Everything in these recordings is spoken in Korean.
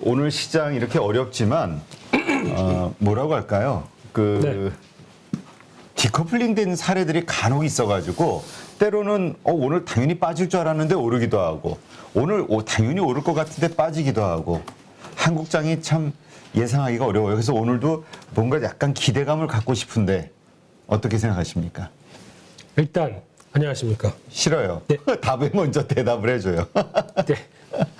오늘 시장 이렇게 어렵지만 뭐라고 할까요? 네. 디커플링 된 사례들이 간혹 있어가지고 때로는 오늘 당연히 빠질 줄 알았는데 오르기도 하고 오늘 당연히 오를 것 같은데 빠지기도 하고 한국장이 참 예상하기가 어려워요. 그래서 오늘도 뭔가 약간 기대감을 갖고 싶은데 어떻게 생각하십니까? 일단 안녕하십니까? 싫어요. 네. 답에 먼저 대답을 해줘요. 네.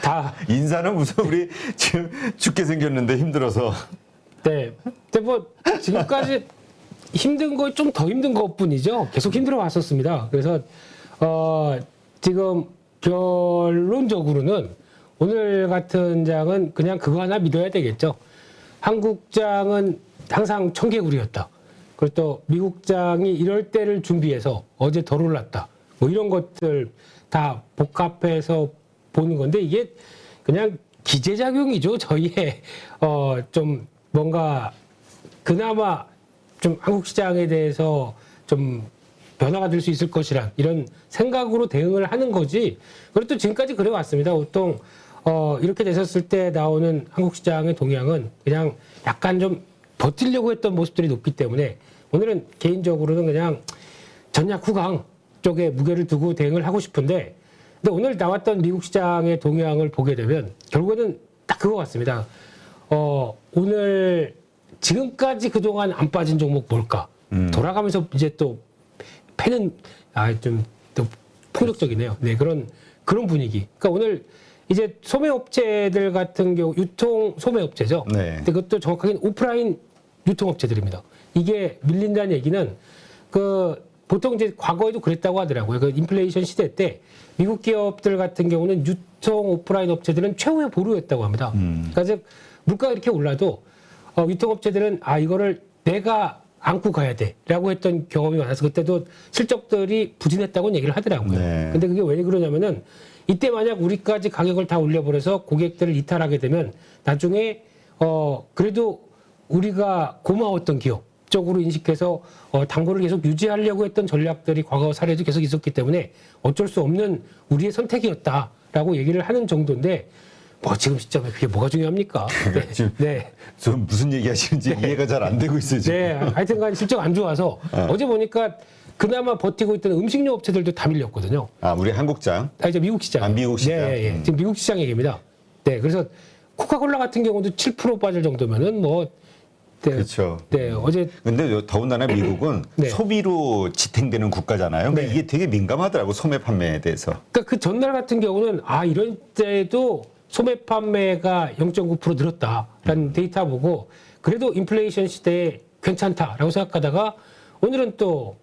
다 인사는 무슨 우리 지금 죽게 생겼는데 힘들어서. 네. 근데 뭐 지금까지 힘든 거 좀 더 힘든 것뿐이죠. 계속 힘들어 왔었습니다. 그래서 지금 결론적으로는 오늘 같은 장은 그냥 그거 하나 믿어야 되겠죠. 한국장은 항상 청개구리였다. 그리고 또 미국장이 이럴 때를 준비해서 어제 덜 올랐다. 뭐 이런 것들 다 복합해서 보는 건데 이게 그냥 기재작용이죠. 저희의 좀 뭔가 그나마 좀 한국 시장에 대해서 좀 변화가 될 수 있을 것이란 이런 생각으로 대응을 하는 거지. 그리고 또 지금까지 그래 왔습니다. 보통 이렇게 됐었을 때 나오는 한국 시장의 동향은 그냥 약간 좀 버티려고 했던 모습들이 높기 때문에 오늘은 개인적으로는 그냥 전략 후강 쪽에 무게를 두고 대응을 하고 싶은데 근데 오늘 나왔던 미국 시장의 동향을 보게 되면 결국에는 딱 그거 같습니다. 오늘 지금까지 그동안 안 빠진 종목 뭘까? 돌아가면서 이제 또 패는 좀 또 폭력적이네요. 네, 그런 분위기. 그러니까 오늘 이제 소매업체들 같은 경우 유통 소매업체죠. 네. 근데 그것도 정확하게는 오프라인 유통업체들입니다. 이게 밀린다는 얘기는 보통 이제 과거에도 그랬다고 하더라고요. 그 인플레이션 시대 때 미국 기업들 같은 경우는 유통 오프라인 업체들은 최후의 보루였다고 합니다. 그러니까 즉 물가가 이렇게 올라도 유통업체들은 이거를 내가 안고 가야 돼라고 했던 경험이 많아서 그때도 실적들이 부진했다고 얘기를 하더라고요. 네. 근데 그게 왜 그러냐면은 이때 만약 우리까지 가격을 다 올려버려서 고객들을 이탈하게 되면 나중에 그래도 우리가 고마웠던 기업 쪽으로 인식해서 당고를 계속 유지하려고 했던 전략들이 과거 사례도 계속 있었기 때문에 어쩔 수 없는 우리의 선택이었다라고 얘기를 하는 정도인데 뭐 지금 시점에 그게 뭐가 중요합니까? 네. 지금 네. 저 무슨 얘기 하시는지 이해가 잘 안 되고 있어요. 지금. 네. 하여튼간 실적 안 좋아서 어제 보니까 그나마 버티고 있던 음식료 업체들도 다 밀렸거든요. 우리 한국장. 이제 미국 시장. 미국 시장. 네, 지금 미국 시장 얘기입니다. 네. 그래서 코카콜라 같은 경우도 7% 빠질 정도면은 뭐 네, 그렇죠. 네, 어제 근데 더군다나 미국은 네. 소비로 지탱되는 국가잖아요. 근데 네. 이게 되게 민감하더라고 소매 판매에 대해서. 그러니까 그 전날 같은 경우는 이런 때도 소매 판매가 0.9% 늘었다라는 데이터 보고 그래도 인플레이션 시대에 괜찮다라고 생각하다가 오늘은 또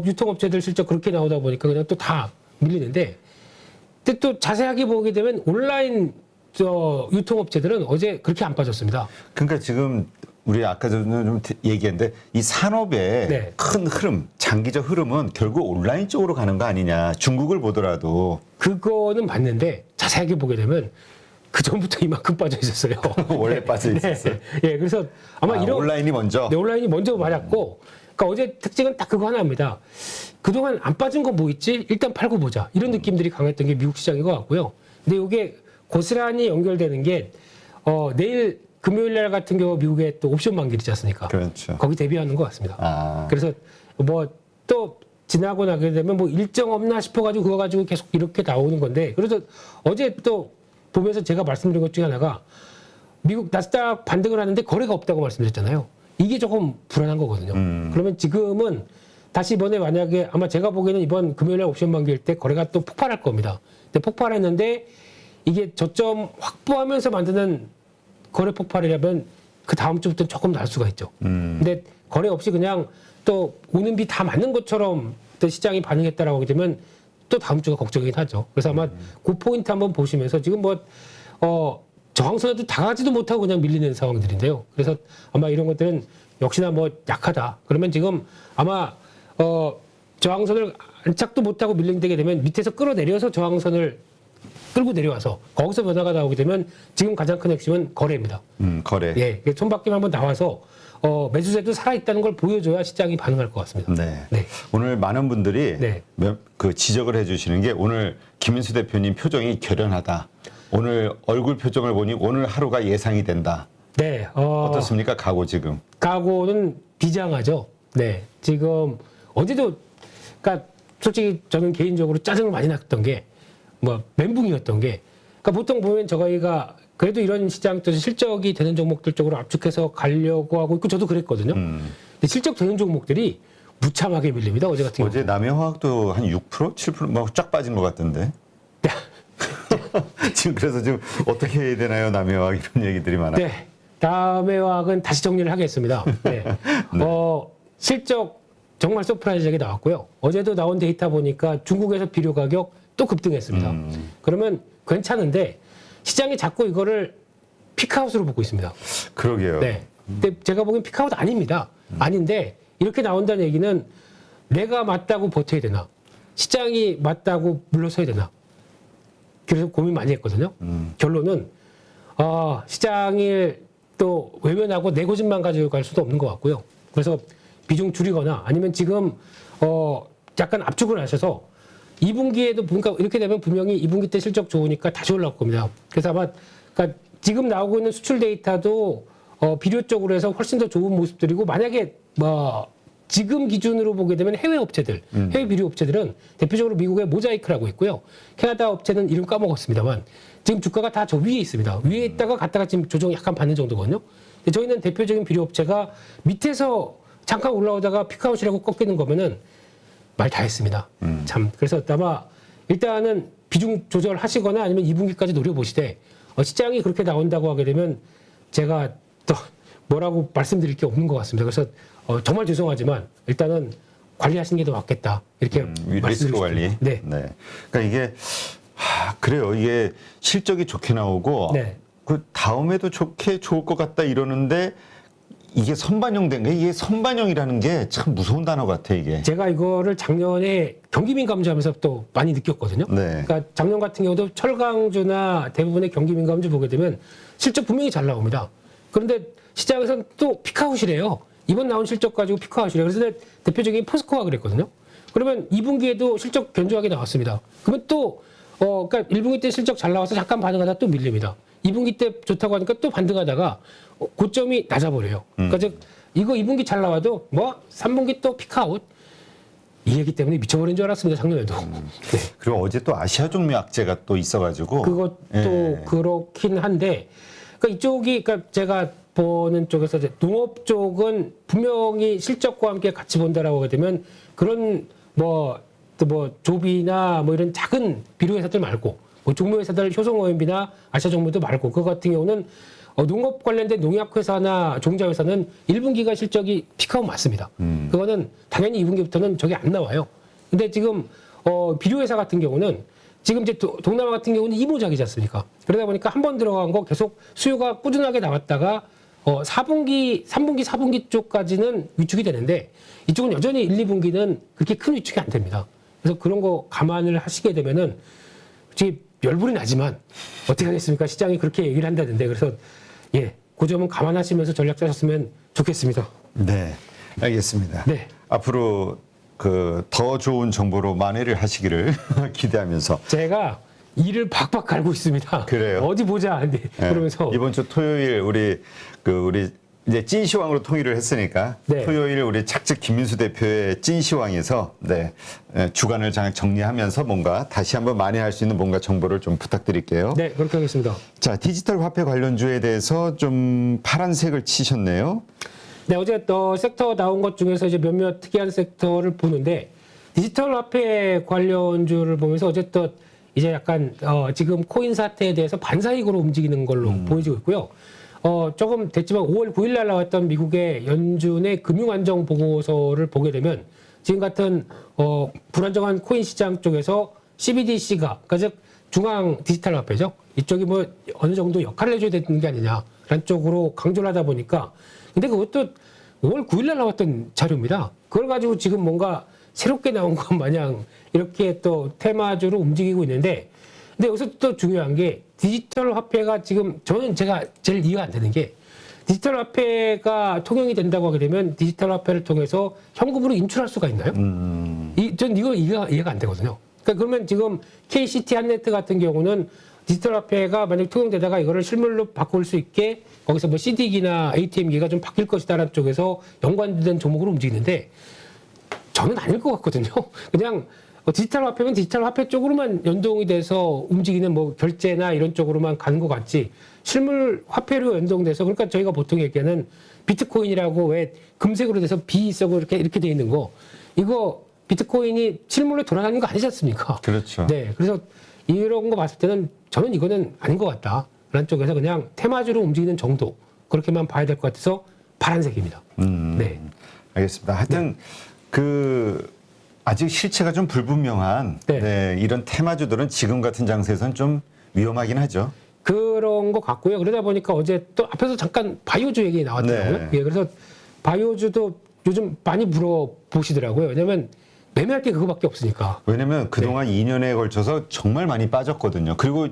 유통업체들 실적 그렇게 나오다 보니까 그냥 또 다 밀리는데 근데 또 자세하게 보게 되면 온라인 유통업체들은 어제 그렇게 안 빠졌습니다. 그러니까 지금 우리 아까 전에 좀 얘기했는데 이 산업의 네. 큰 흐름, 장기적 흐름은 결국 온라인 쪽으로 가는 거 아니냐. 중국을 보더라도 그거는 맞는데 자세하게 보게 되면 그 전부터 이만큼 빠져 있었어요. 원래 빠져 있었어요. 네. 그래서 아마 이런 온라인이 먼저. 네, 온라인이 먼저 맞았고, 그러니까 어제 특징은 딱 그거 하나입니다. 그동안 안 빠진 거 뭐 있지? 일단 팔고 보자. 이런 느낌들이 강했던 게 미국 시장인 것 같고요. 근데 이게 고스란히 연결되는 게 내일 금요일 날 같은 경우 미국에 또 옵션 만기를 있지 않습니까? 그렇죠. 거기 대비하는 것 같습니다. 그래서 뭐 또 지나고 나게 되면 뭐 일정 없나 싶어가지고 그거 가지고 계속 이렇게 나오는 건데 그래서 어제 또 보면서 제가 말씀드린 것 중에 하나가 미국 나스닥 반등을 하는데 거래가 없다고 말씀드렸잖아요. 이게 조금 불안한 거거든요. 그러면 지금은 다시 이번에 만약에 아마 제가 보기에는 이번 금요일에 옵션 만기일 때 거래가 또 폭발할 겁니다. 근데 폭발했는데 이게 저점 확보하면서 만드는 거래 폭발이라면 그 다음 주부터는 조금 날 수가 있죠. 근데 거래 없이 그냥 또 오는 비 다 맞는 것처럼 또 시장이 반응했다라고 하게 되면 또 다음 주가 걱정이긴 하죠. 그래서 아마 그 포인트 한번 보시면서 지금 저항선에도 다가지도 못하고 그냥 밀리는 상황들인데요. 그래서 아마 이런 것들은 역시나 약하다. 그러면 지금 아마 저항선을 안착도 못하고 밀리게 되면 밑에서 끌어내려서 저항선을 끌고 내려와서 거기서 변화가 나오게 되면 지금 가장 큰 핵심은 거래입니다. 거래. 예, 손바뀜 한번 나와서 매수세도 살아있다는 걸 보여줘야 시장이 반응할 것 같습니다. 네. 네. 오늘 많은 분들이 네. 그 지적을 해주시는 게 오늘 김인수 대표님 표정이 결연하다. 오늘 얼굴 표정을 보니 오늘 하루가 예상이 된다. 네, 어떻습니까? 각오 지금. 각오는 비장하죠. 네, 지금 어제도, 그러니까 솔직히 저는 개인적으로 짜증을 많이 났던 게 뭐 멘붕이었던 게, 그러니까 보통 보면 저희가 그래도 이런 시장 또 실적이 되는 종목들 쪽으로 압축해서 가려고 하고 있고 저도 그랬거든요. 근데 실적 되는 종목들이 무참하게 밀립니다. 어제 같은 경우. 어제 남해화학도 한 6%, 7% 막 쫙 빠진 것 같던데. 지금 그래서 지금 어떻게 해야 되나요, 남해화학 이런 얘기들이 많아요. 네, 다음의 화학은 다시 정리를 하겠습니다. 네. 실적 정말 서프라이즈하게 나왔고요. 어제도 나온 데이터 보니까 중국에서 비료 가격 또 급등했습니다. 그러면 괜찮은데 시장이 자꾸 이거를 피크아웃으로 보고 있습니다. 그러게요. 네. 근데 제가 보기엔 피크아웃 아닙니다. 아닌데 이렇게 나온다는 얘기는 내가 맞다고 버텨야 되나, 시장이 맞다고 물러서야 되나. 그래서 고민 많이 했거든요. 결론은 시장을 또 외면하고 내 고집만 가지고 갈 수도 없는 것 같고요. 그래서 비중 줄이거나 아니면 지금 약간 압축을 하셔서 2분기에도 보니까 이렇게 되면 분명히 2분기 때 실적 좋으니까 다시 올라올 겁니다. 그래서 아마 그러니까 지금 나오고 있는 수출 데이터도 비료 쪽으로 해서 훨씬 더 좋은 모습들이고, 만약에 지금 기준으로 보게 되면 해외 업체들, 해외 비료 업체들은 대표적으로 미국의 모자이크라고 있고요. 캐나다 업체는 이름 까먹었습니다만 지금 주가가 다 저 위에 있습니다. 위에 있다가 갔다가 지금 조정 약간 받는 정도거든요. 근데 저희는 대표적인 비료 업체가 밑에서 잠깐 올라오다가 피크아웃이라고 꺾이는 거면은 말 다 했습니다. 참. 그래서 아마 일단은 비중 조절하시거나 아니면 2분기까지 노려보시되 시장이 그렇게 나온다고 하게 되면 제가 또 뭐라고 말씀드릴 게 없는 것 같습니다. 그래서 정말 죄송하지만 일단은 관리하시는 게 더 맞겠다. 이렇게 리스크 관리. 네. 그러니까 이게 그래요. 이게 실적이 좋게 나오고 네. 그 다음에도 좋을 것 같다 이러는데 이게 선반영된 게, 이게 선반영이라는 게 참 무서운 단어 같아 이게. 제가 이거를 작년에 경기민 감주하면서 또 많이 느꼈거든요. 네. 그러니까 작년 같은 경우도 철강주나 대부분의 경기민 감주 보게 되면 실적 분명히 잘 나옵니다. 그런데 시장에서는 또 피크아웃이래요. 이번 나온 실적 가지고 피크아웃이래요. 그래서 대표적인 포스코가 그랬거든요. 그러면 2분기에도 실적 견조하게 나왔습니다. 그러면 또 그러니까 1분기 때 실적 잘 나와서 잠깐 반응하다 또 밀립니다. 2분기 때 좋다고 하니까 또 반등하다가 고점이 낮아버려요. 그러니까 즉 이거 2분기 잘 나와도 3분기 또 피크아웃, 이 얘기 때문에 미쳐버린 줄 알았습니다, 작년에도. 네. 그리고 어제 또 아시아종 약재가 또 있어가지고 그것도 그렇긴 한데, 그러니까 이쪽이, 그러니까 제가 보는 쪽에서 이제 농업 쪽은 분명히 실적과 함께 같이 본다라고 하게 되면 그런 조비나 이런 작은 비료 회사들 말고 종묘 회사들, 효성오염비나 아시아종묘도 말고, 그거 같은 경우는 농업 관련된 농약회사나 종자회사는 1분기가 실적이 피크아웃 맞습니다. 그거는 당연히 2분기부터는 저게 안 나와요. 근데 지금 비료회사 같은 경우는 지금 이제 동남아 같은 경우는 이모작이지 않습니까? 그러다 보니까 한 번 들어간 거 계속 수요가 꾸준하게 나왔다가 3분기, 4분기 쪽까지는 위축이 되는데 이쪽은 여전히 1, 2분기는 그렇게 큰 위축이 안 됩니다. 그래서 그런 거 감안을 하시게 되면은 솔직히 열불이 나지만 어떻게 하겠습니까? 시장이 그렇게 얘기를 한다는데. 그래서 그 점은 감안하시면서 전략 짜셨으면 좋겠습니다. 네, 알겠습니다. 네. 앞으로 더 좋은 정보로 만회를 하시기를 기대하면서. 제가 일을 박박 갈고 있습니다. 그래요? 어디 보자. 네. 그러면서 이번 주 토요일 우리 이제 찐시황으로 통일을 했으니까 네. 토요일 우리 착즙 김민수 대표의 찐시황에서 주간을 정리하면서 뭔가 다시 한번 만회할 수 있는 뭔가 정보를 좀 부탁드릴게요. 네, 그렇게 하겠습니다. 자, 디지털 화폐 관련주에 대해서 좀 파란색을 치셨네요. 네, 어제 또 섹터 나온 것 중에서 이제 몇몇 특이한 섹터를 보는데, 디지털 화폐 관련주를 보면서 어제 또 이제 약간 지금 코인 사태에 대해서 반사이익으로 움직이는 걸로 보여지고 있고요. 조금 됐지만 5월 9일 날 나왔던 미국의 연준의 금융안정 보고서를 보게 되면 지금 같은 불안정한 코인 시장 쪽에서 CBDC가, 그러니까 즉 중앙 디지털 화폐죠. 이쪽이 어느 정도 역할을 해줘야 되는 게 아니냐라는 쪽으로 강조를 하다 보니까, 근데 그것도 5월 9일 날 나왔던 자료입니다. 그걸 가지고 지금 뭔가 새롭게 나온 것 마냥 이렇게 또 테마주로 움직이고 있는데, 근데 여기서 또 중요한 게 디지털 화폐가 지금 제가 제일 이해가 안 되는 게, 디지털 화폐가 통용이 된다고 하게 되면 디지털 화폐를 통해서 현금으로 인출할 수가 있나요? 전 이거 이해가 안 되거든요. 그러니까 그러면 지금 KCT 한네트 같은 경우는 디지털 화폐가 만약 통용되다가 이거를 실물로 바꿀 수 있게 거기서 뭐 CD기나 ATM기가 좀 바뀔 것이다라는 쪽에서 연관된 종목으로 움직이는데 저는 아닐 것 같거든요. 그냥 디지털 화폐면 디지털 화폐 쪽으로만 연동이 돼서 움직이는 뭐 결제나 이런 쪽으로만 가는 것 같지 실물 화폐로 연동돼서 그러니까 저희가 보통 얘기하는 비트코인이라고 왜 금색으로 돼서 비석으로 이렇게 돼 있는 거 이거 비트코인이 실물로 돌아가는 거 아니지 않습니까? 그렇죠. 네. 그래서 이런 거 봤을 때는 저는 이거는 아닌 것 같다. 라는 쪽에서 그냥 테마주로 움직이는 정도 그렇게만 봐야 될 것 같아서 파란색입니다. 네. 알겠습니다. 하여튼 아직 실체가 좀 불분명한 네. 네, 이런 테마주들은 지금 같은 장세에서는 좀 위험하긴 하죠. 그런 것 같고요. 그러다 보니까 어제 또 앞에서 잠깐 바이오주 얘기 나왔더라고요. 네. 예, 그래서 바이오주도 요즘 많이 물어보시더라고요. 왜냐면 매매할 게 그거밖에 없으니까. 왜냐면 그동안 2년에 걸쳐서 정말 많이 빠졌거든요. 그리고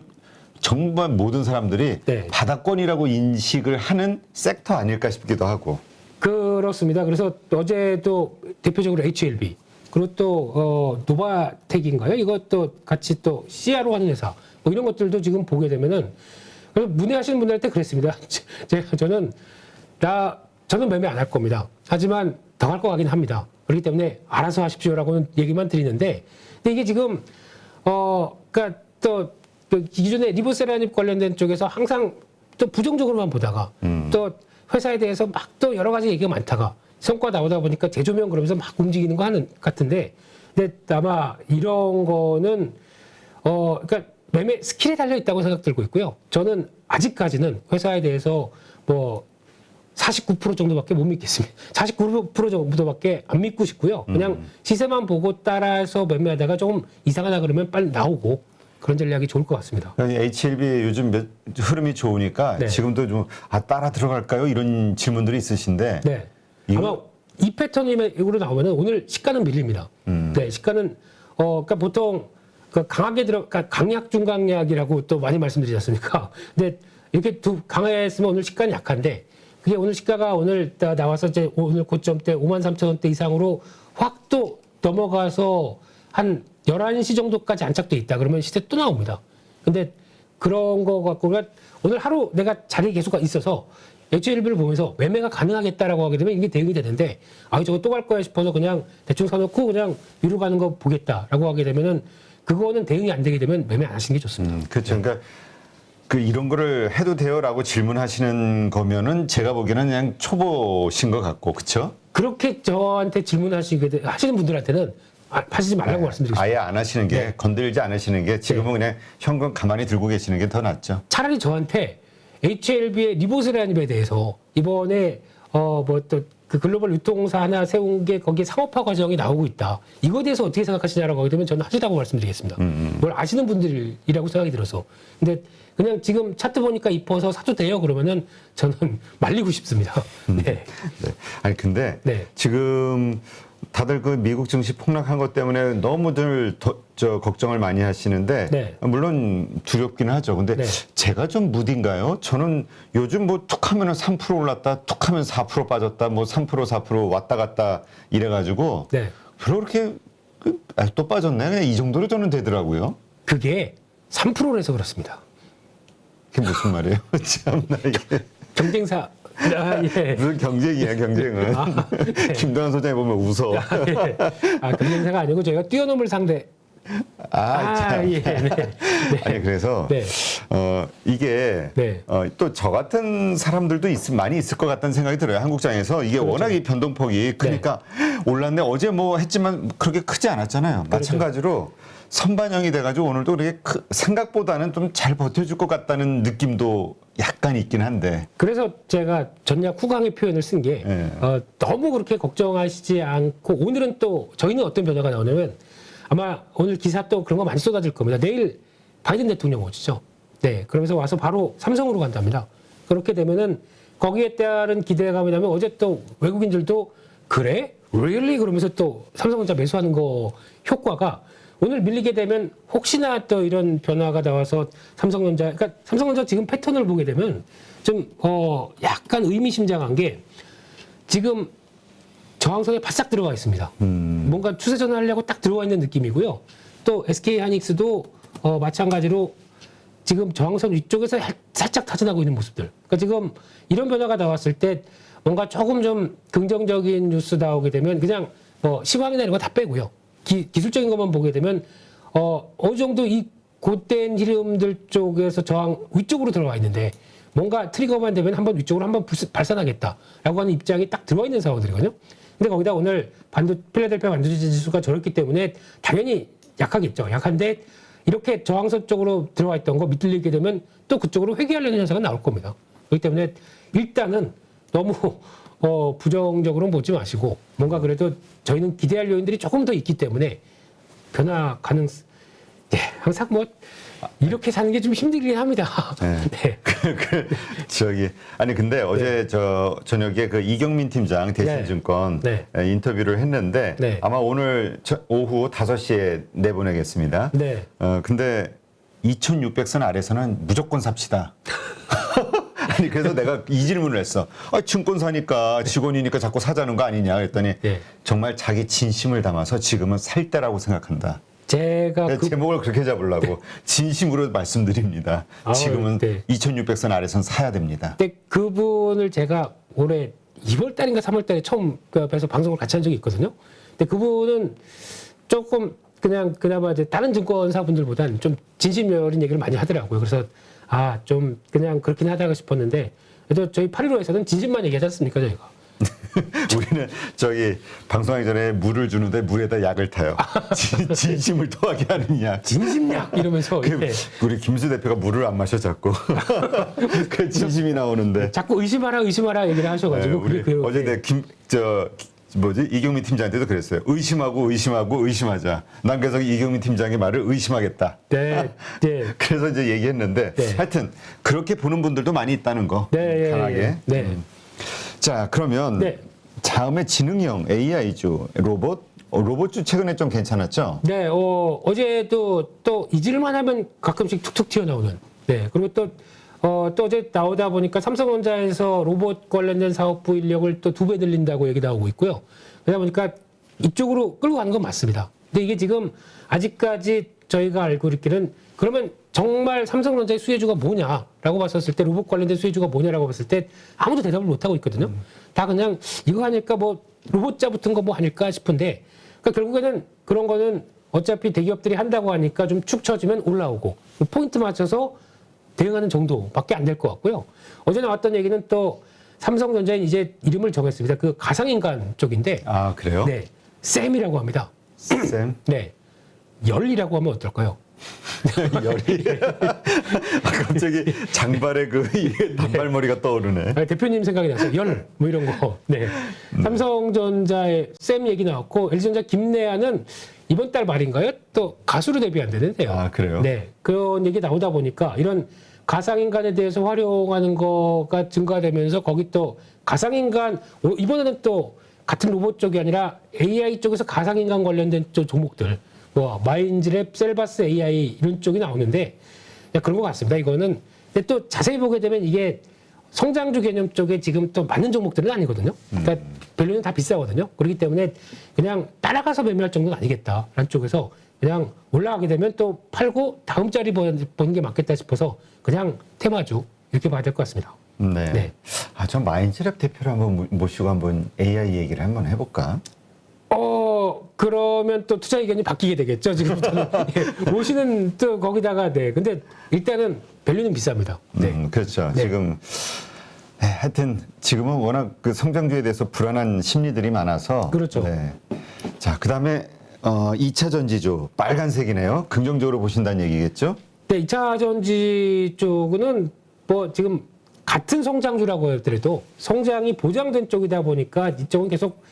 정말 모든 사람들이 네. 바닥권이라고 인식을 하는 섹터 아닐까 싶기도 하고. 그렇습니다. 그래서 어제도 대표적으로 HLB 그리고 또 노바텍인가요? 이것도 같이 또 CRO 하는 회사 뭐 이런 것들도 지금 보게 되면은 그래서 문의하시는 분들한테 그랬습니다. 저는 매매 안 할 겁니다. 하지만 더 할 거 같긴 합니다. 그렇기 때문에 알아서 하십시오라고는 얘기만 드리는데 근데 이게 지금 그러니까 또 기존에 리보세라닙 관련된 쪽에서 항상 또 부정적으로만 보다가 또 회사에 대해서 막 또 여러 가지 얘기가 많다가 성과 나오다 보니까 재조명 그러면서 막 움직이는 거 하는 같은데 근데 아마 이런 거는 그러니까 매매 스킬에 달려 있다고 생각 들고 있고요. 저는 아직까지는 회사에 대해서 뭐 49% 정도밖에 못 믿겠습니다. 49% 정도밖에 안 믿고 싶고요. 그냥 시세만 보고 따라서 매매하다가 조금 이상하다 그러면 빨리 나오고 그런 전략이 좋을 것 같습니다. HLB 요즘 흐름이 좋으니까 네. 지금도 좀 따라 들어갈까요? 이런 질문들이 있으신데 네. 이거- 아마 이 패턴으로 나오면은 오늘 시가는 밀립니다. 네, 시가는 그러니까 보통 강하게 그러니까 강약 중강약이라고 또 많이 말씀드리지 않습니까? 근데 이렇게 강했으면 오늘 시가는 약한데 그게 오늘 시가가 오늘 나와서 이제 오늘 고점대 53,000원대 이상으로 확 또 넘어가서 한 11시 정도까지 안착돼 있다 그러면 시세 또 나옵니다. 근데 그런 거 갖고 오늘 하루 내가 자리에 계속 있어서 HLB를 보면서 매매가 가능하겠다라고 하게 되면 이게 대응이 되는데 저거 또 갈 거야 싶어서 그냥 대충 사놓고 그냥 위로 가는 거 보겠다라고 하게 되면은 그거는 대응이 안 되게 되면 매매 안 하시는 게 좋습니다. 그렇죠. 그러니까 이런 거를 해도 돼요라고 질문하시는 거면은 제가 보기에는 그냥 초보신 것 같고, 그렇죠? 그렇게 저한테 하시는 분들한테는 하시지 말라고 말씀드리겠습니다. 아예 안 하시는 게 네. 건들지 않으시는 게 지금은 그냥 현금 가만히 들고 계시는 게 더 낫죠. 차라리 저한테 HLB의 리보세라닙에 대해서 이번에 뭐 또 그 글로벌 유통사 하나 세운 게 거기에 상업화 과정이 나오고 있다. 이거에 대해서 어떻게 생각하시냐라고 하게 되면 저는 하시다고 말씀드리겠습니다. 뭘 아시는 분들이라고 생각이 들어서. 근데 그냥 지금 차트 보니까 이뻐서 사도 돼요 그러면은 저는 말리고 싶습니다. 네. 네. 아니 근데 네. 지금 다들 그 미국 증시 폭락한 것 때문에 너무들 걱정을 많이 하시는데 네. 물론 두렵긴 하죠. 근데 네. 제가 좀 무딘가요? 저는 요즘 뭐 툭하면은 3% 올랐다, 툭하면 4% 빠졌다, 뭐 3% 4% 왔다 갔다 이래가지고 네. 별로 그렇게 또 빠졌네. 그냥 이 정도로 저는 되더라고요. 그게 3%라서 그렇습니다. 그게 무슨 말이에요? 참나 이게. 경쟁사. 예. 무슨 경쟁이야 경쟁은. 네. 김동완 소장이 보면 웃어. 예. 경쟁사가 아니고 저희가 뛰어넘을 상대. 참. 예. 네. 네. 아니 그래서 네. 이게 네. 또 저 같은 사람들도 많이 있을 것 같다는 생각이 들어요. 한국장에서 이게 그렇죠. 워낙 이 변동폭이 그러니까 올랐네 어제 뭐 했지만 그렇게 크지 않았잖아요. 그렇죠. 마찬가지로 선반영이 돼가지고 오늘도 그렇게 생각보다는 좀 잘 버텨줄 것 같다는 느낌도 약간 있긴 한데. 그래서 제가 전략 후강의 표현을 쓴 게 예. 너무 그렇게 걱정하시지 않고 오늘은 또 저희는 어떤 변화가 나오냐면 아마 오늘 기사 또 그런 거 많이 쏟아질 겁니다. 내일 바이든 대통령 오시죠. 네, 그러면서 와서 바로 삼성으로 간답니다. 그렇게 되면은 거기에 따른 기대감이 나면 어제 또 외국인들도 그래? really? 그러면서 또 삼성전자 매수하는 거 효과가 오늘 밀리게 되면 혹시나 또 이런 변화가 나와서 그러니까 삼성전자 지금 패턴을 보게 되면 좀 약간 의미심장한 게 지금 저항선에 바싹 들어가 있습니다. 뭔가 추세전을 하려고 딱 들어와 있는 느낌이고요. 또 SK 하이닉스도 마찬가지로 지금 저항선 위쪽에서 살짝 타진하고 있는 모습들. 그러니까 지금 이런 변화가 나왔을 때 뭔가 조금 좀 긍정적인 뉴스 나오게 되면 그냥 시황이나 이런 거 다 빼고요. 기술적인 것만 보게 되면 어느 정도 이 곧된 흐름들 쪽에서 저항 위쪽으로 들어와 있는데 뭔가 트리거만 되면 한번 위쪽으로 한번 발산하겠다라고 하는 입장이 딱 들어와 있는 상황들이거든요. 근데 거기다 오늘 필라델피아 반도체 지수가 저렇기 때문에 당연히 약하겠죠. 약한데 이렇게 저항선 쪽으로 들어와 있던 거 밑들리게 되면 또 그쪽으로 회귀하려는 현상은 나올 겁니다. 그렇기 때문에 일단은 너무 부정적으로 보지 마시고 뭔가 그래도 저희는 기대할 요인들이 조금 더 있기 때문에 변화 가능성 항상 이렇게 사는 게 좀 힘들긴 합니다. 네. 아니 근데 어제 저녁에 그 이경민 팀장 대신증권 인터뷰를 했는데 아마 오늘 오후 5시에 내보내겠습니다. 근데 2,600선 아래서는 무조건 삽시다. 아니 그래서 내가 이 질문을 했어. 증권사니까 직원이니까 자꾸 사자는 거 아니냐 그랬더니 정말 자기 진심을 담아서 지금은 살 때라고 생각한다. 제가 제목을 그렇게 잡으려고 진심으로 말씀드립니다. 지금은 2,600선 아래선 사야 됩니다. 근데 그분을 제가 올해 2월 달인가 3월 달에 처음 뵈서 방송을 같이 한 적이 있거든요. 근데 그분은 조금 그나마 이제 다른 증권사분들보다는 좀 진심 어린 얘기를 많이 하더라고요. 그래서 좀 그냥 그렇긴 하다고 싶었는데 그래도 저희 815에서는 진심만 얘기하지 않습니까, 저희가. 우리는 방송하기 전에 물을 주는데 물에다 약을 타요. 진심을 토하게 하는 약. 진심약 이러면서. 우리 김수 대표가 물을 안 마셔 자꾸. 그 진심이 나오는데. 자꾸 의심하라 얘기를 하셔가지고. 어제 내 이경민 팀장한테도 그랬어요. 의심하자. 난 계속 이경민 팀장의 말을 의심하겠다. 그래서 이제 얘기했는데 하여튼 그렇게 보는 분들도 많이 있다는 거. 강하게. 자, 그러면 다음에 지능형 AI주 로봇주 최근에 좀 괜찮았죠? 어제도 또 잊을만 하면 가끔씩 툭툭 튀어나오는. 그리고 또 어제 나오다 보니까 삼성전자에서 로봇 관련된 사업부 인력을 또 2배 늘린다고 얘기 나오고 있고요. 그러다 보니까 이쪽으로 끌고 가는 건 맞습니다. 근데 이게 지금 아직까지 저희가 알고 있기는 그러면 정말 삼성전자의 수혜주가 뭐냐라고 봤었을 때 로봇 관련된 수혜주가 뭐냐라고 봤을 때 아무도 대답을 못하고 있거든요. 다 그냥 이거 하니까 로봇자 붙은 거 아닐까 싶은데 그러니까 결국에는 그런 거는 어차피 대기업들이 한다고 하니까 좀 축 처지면 올라오고 포인트 맞춰서 대응하는 정도밖에 안 될 것 같고요. 어제 나왔던 얘기는 또 삼성전자는 이제 이름을 정했습니다. 그 가상인간 쪽인데. 그래요? 샘이라고 합니다. 샘? 열이라고 하면 어떨까요? 열이. 갑자기 장발에 단발머리가 떠오르네. 대표님 생각이 나서 이런 거. 삼성전자의 샘 얘기 나왔고 LG전자 김내아는 이번 달 말인가요? 또 가수로 데뷔한다는데요. 그래요? 그런 얘기 나오다 보니까 이런 가상인간에 대해서 활용하는 거가 증가되면서 거기 또 가상인간 이번에는 또 같은 로봇 쪽이 아니라 AI 쪽에서 가상인간 관련된 종목들 마인즈랩, 셀바스 AI 이런 쪽이 나오는데 그런 것 같습니다. 이거는 근데 또 자세히 보게 되면 이게 성장주 개념 쪽에 지금 또 맞는 종목들은 아니거든요. 그러니까 밸류는 다 비싸거든요. 그렇기 때문에 그냥 따라가서 매매할 정도는 아니겠다라는 쪽에서 그냥 올라가게 되면 또 팔고 다음 자리 보는 게 맞겠다 싶어서 그냥 테마주 이렇게 봐야 될 것 같습니다. 전 마인즈랩 대표를 한번 모시고 한번 AI 얘기를 한번 해볼까? 그러면 또 투자 의견이 바뀌게 되겠죠. 지금부터는. 모시는 또 거기다가 근데 일단은 밸류는 비쌉니다. 그렇죠. 지금 하여튼 지금은 워낙 그 성장주에 대해서 불안한 심리들이 많아서. 그렇죠. 자, 그다음에 2차 전지주 빨간색이네요. 긍정적으로 보신다는 얘기겠죠? 2차 전지 쪽은 지금 같은 성장주라고 하더라도 성장이 보장된 쪽이다 보니까 이쪽은 계속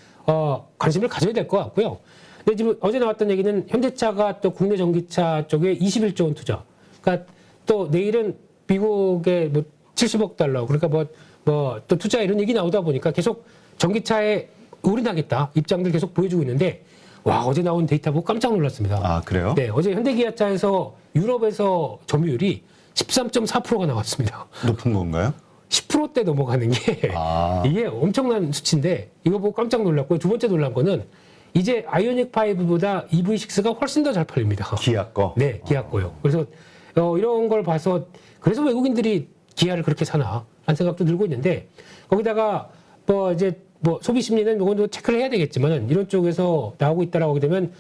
관심을 가져야 될 것 같고요. 근데 지금 어제 나왔던 얘기는 현대차가 또 국내 전기차 쪽에 21조 원 투자. 그러니까 또 내일은 미국에 70억 달러. 그러니까 또 투자 이런 얘기 나오다 보니까 계속 전기차에 올인하겠다 입장들 계속 보여주고 있는데 어제 나온 데이터 보고 깜짝 놀랐습니다. 그래요? 어제 현대기아차에서 유럽에서 점유율이 13.4%가 나왔습니다. 높은 건가요? 10%대 넘어가는 게 이게 엄청난 수치인데 이거 보고 깜짝 놀랐고요. 두 번째 놀란 거는 이제 아이오닉 5보다 EV6가 훨씬 더 잘 팔립니다. 기아 거? 기아 거요. 그래서 이런 걸 봐서 그래서 외국인들이 기아를 그렇게 사나 하는 생각도 들고 있는데 거기다가 뭐 이제 뭐 소비 심리는 이건 체크를 해야 되겠지만은 이런 쪽에서 나오고 있다라고 하게 되면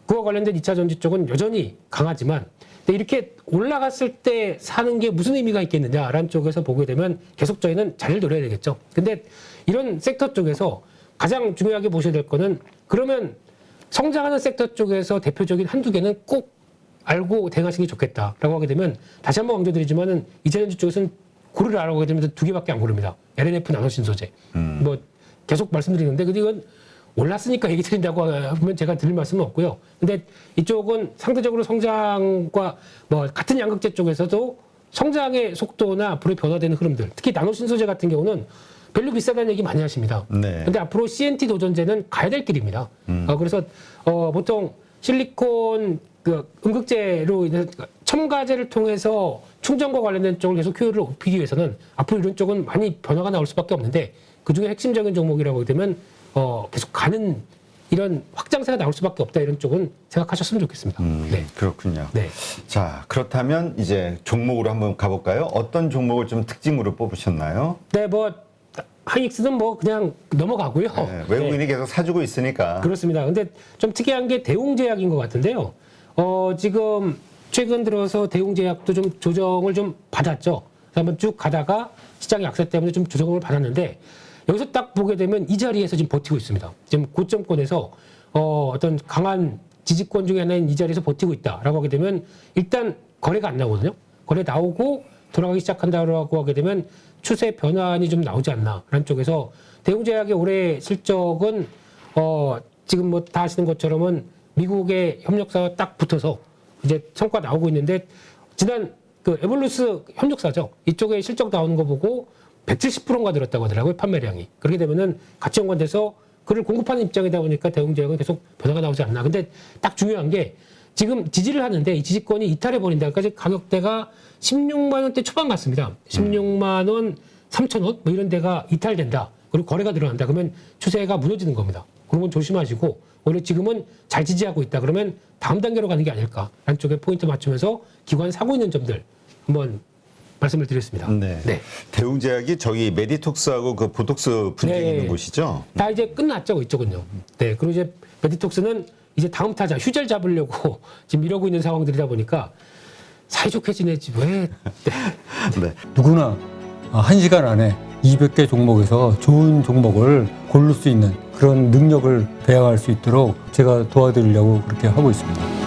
그와 관련된 2차 전지 쪽은 여전히 강하지만 근데 이렇게 올라갔을 때 사는 게 무슨 의미가 있겠느냐라는 쪽에서 보게 되면 계속 저희는 자리를 노려야 되겠죠. 근데 이런 섹터 쪽에서 가장 중요하게 보셔야 될 거는 그러면 성장하는 섹터 쪽에서 대표적인 한두 개는 꼭 알고 대응하시는 게 좋겠다라고 하게 되면 다시 한번 강조드리지만은 2차 전지 쪽에서는 고르라고 하게 되면 두 개밖에 안 고릅니다. LNF 나노신소재. 뭐 계속 말씀드리는데 근데 이건 올랐으니까 얘기 드린다고 하면 제가 드릴 말씀은 없고요. 근데 이쪽은 상대적으로 성장과 뭐 같은 양극재 쪽에서도 성장의 속도나 앞으로 변화되는 흐름들, 특히 나노신소재 같은 경우는 별로 비싸다는 얘기 많이 하십니다. 네. 근데 앞으로 CNT 도전제는 가야 될 길입니다. 그래서 보통 실리콘 그 음극재로 인해서 첨가제를 통해서 충전과 관련된 쪽을 계속 효율을 높이기 위해서는 앞으로 이런 쪽은 많이 변화가 나올 수밖에 없는데 그중에 핵심적인 종목이라고 되면 계속 가는 이런 확장세가 나올 수밖에 없다 이런 쪽은 생각하셨으면 좋겠습니다. 네. 그렇군요. 네. 자, 그렇다면 이제 종목으로 한번 가볼까요? 어떤 종목을 좀 특징으로 뽑으셨나요? 네, 뭐 하이닉스는 뭐 그냥 넘어가고요. 네, 외국인이 계속 사주고 있으니까. 그렇습니다. 근데 좀 특이한 게 대웅제약인 것 같은데요. 지금 최근 들어서 대웅제약도 좀 조정을 좀 받았죠. 그래서 한번 쭉 가다가 시장 약세 때문에 좀 조정을 받았는데 여기서 딱 보게 되면 이 자리에서 지금 버티고 있습니다. 지금 고점권에서 어떤 강한 지지권 중에 하나인 이 자리에서 버티고 있다라고 하게 되면 일단 거래가 안 나오거든요. 거래 나오고 돌아가기 시작한다고 하게 되면 추세 변환이 좀 나오지 않나라는 쪽에서 대웅제약의 올해 실적은 지금 뭐 다 아시는 것처럼은 미국의 협력사가 딱 붙어서 이제 성과 나오고 있는데 지난 그 에볼루스 협력사죠. 이쪽에 실적 나오는 거 보고 170%가 늘었다고 하더라고요, 판매량이. 그렇게 되면은 가치 연관돼서 그를 공급하는 입장이다 보니까 대웅제약은 계속 변화가 나오지 않나. 근데 딱 중요한 게 지금 지지를 하는데 이 지지권이 이탈해 버린다. 그러니까 가격대가 16만 원대 초반 같습니다. 16만 원, 3천 원 뭐 이런 데가 이탈된다. 그리고 거래가 늘어난다. 그러면 추세가 무너지는 겁니다. 그런 건 조심하시고 오히려 지금은 잘 지지하고 있다. 그러면 다음 단계로 가는 게 아닐까라는 쪽에 포인트 맞추면서 기관 사고 있는 점들 한번 말씀을 드렸습니다. 네. 네. 대웅제약이 저기 메디톡스하고 그 보톡스 분쟁 네. 있는 곳이죠? 다 이제 끝났죠, 이쪽은요. 네. 그리고 이제 메디톡스는 이제 다음 타자 휴재를 잡으려고 지금 이러고 있는 상황들이다 보니까 사이좋게 지내지 왜. 네. 네. 누구나 1시간 안에 200개 종목에서 좋은 종목을 고를 수 있는 그런 능력을 배양할 수 있도록 제가 도와드리려고 그렇게 하고 있습니다.